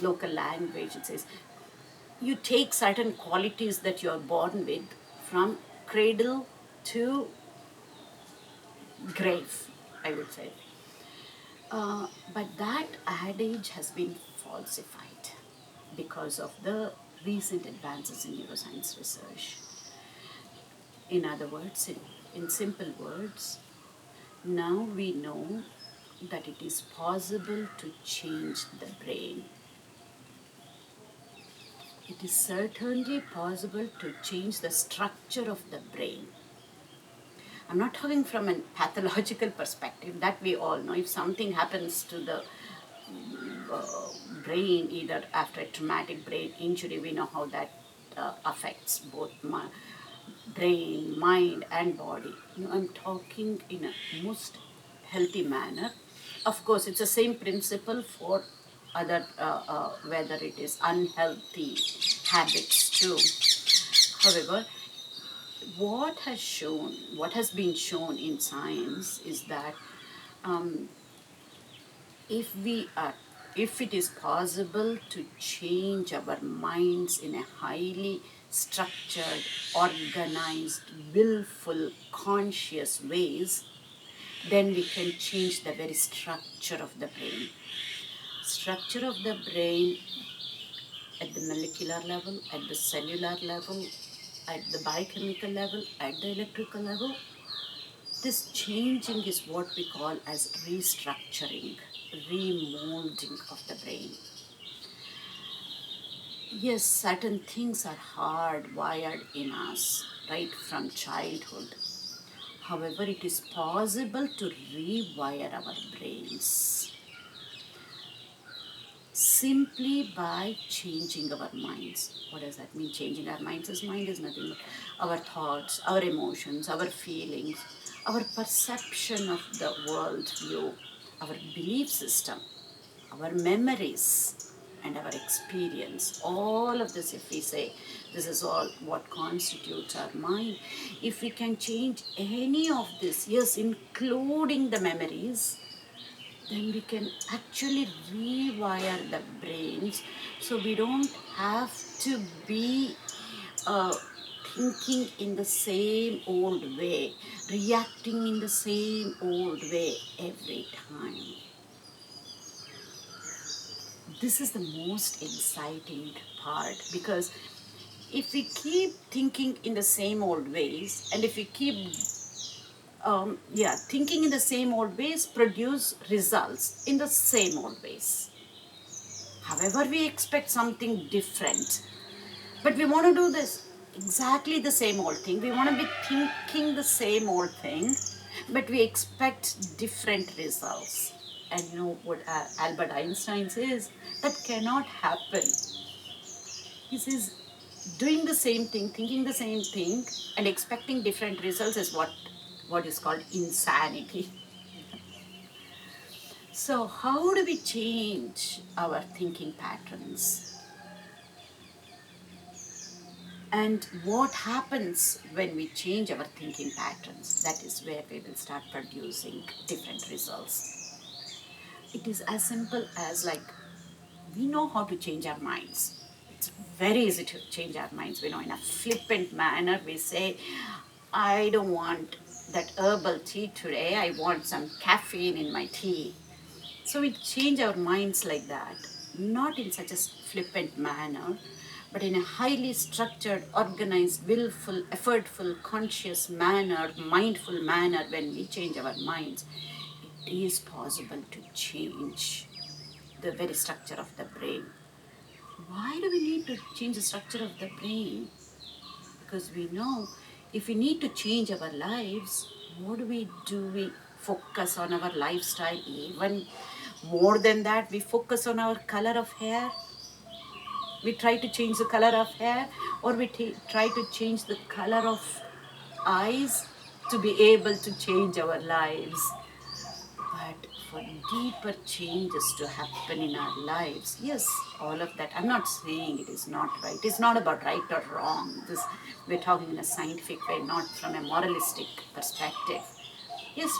local language, it says you take certain qualities that you are born with from cradle to grave, I would say. But that adage has been falsified because of the recent advances in neuroscience research. In other words, in simple words, now we know that it is possible to change the brain. It is certainly possible to change the structure of the brain. I'm not talking from a pathological perspective, that we all know. If something happens to the brain, either after a traumatic brain injury, we know how that affects both brain, mind, and body. I'm talking in a most healthy manner. Of course, it's the same principle for other, whether it is unhealthy habits too. However, what has been shown in science is that if it is possible to change our minds in a highly structured, organized, willful, conscious ways, then we can change the very structure of the brain. Structure of the brain at the molecular level, at the cellular level, at the biochemical level, at the electrical level. This changing is what we call as restructuring, remolding of the brain. Yes, certain things are hardwired in us right from childhood. However, it is possible to rewire our brains simply by changing our minds. What does that mean? Changing our minds? Mind is nothing but our thoughts, our emotions, our feelings, our perception of the world view, our belief system, our memories, and our experience. All of this, if we say this is all what constitutes our mind, if we can change any of this, yes, including the memories, then we can actually rewire the brains, so we don't have to be thinking in the same old way, reacting in the same old way every time. This is the most exciting part, because if we keep thinking in the same old ways, and if we keep thinking in the same old ways produce results in the same old ways. However, we expect something different, but we want to do this exactly the same old thing. We want to be thinking the same old thing, but we expect different results. And you know what Albert Einstein says? That cannot happen. He says, doing the same thing, thinking the same thing, and expecting different results is what is called insanity. So how do we change our thinking patterns? And what happens when we change our thinking patterns? That is where we will start producing different results. It is as simple as, like, we know how to change our minds. It's very easy to change our minds. We know, in a flippant manner, we say, I don't want that herbal tea today, I want some caffeine in my tea. So we change our minds like that, not in such a flippant manner, but in a highly structured, organized, willful, effortful, conscious manner, mindful manner. When we change our minds, it is possible to change the very structure of the brain. Why do we need to change the structure of the brain? Because we know if we need to change our lives, what do? We focus on our lifestyle. Even more than that, we focus on our color of hair. We try to change the color of hair, or we try to change the color of eyes to be able to change our lives. But for deeper changes to happen in our lives, yes, all of that, I'm not saying it is not right. It's not about right or wrong. We're talking in a scientific way, not from a moralistic perspective. Yes,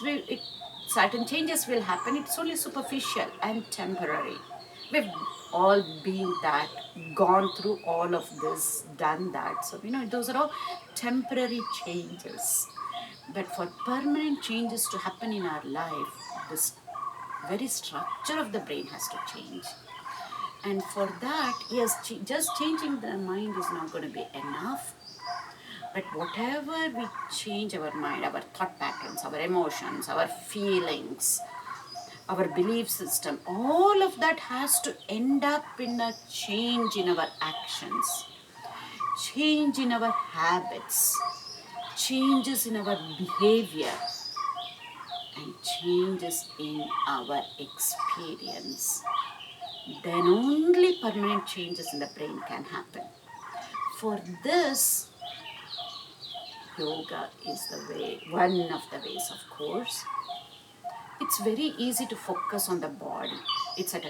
certain changes will happen. It's only superficial and temporary. We've all been that, gone through all of this, done that. So, those are all temporary changes. But for permanent changes to happen in our life, this very structure of the brain has to change. And for that, yes, just changing the mind is not going to be enough. But whatever we change our mind, our thought patterns, our emotions, our feelings, our belief system, all of that has to end up in a change in our actions, change in our habits, changes in our behavior, and changes in our experience. Then only permanent changes in the brain can happen. For this, yoga is the way, one of the ways, of course. It's very easy to focus on the body. It's at a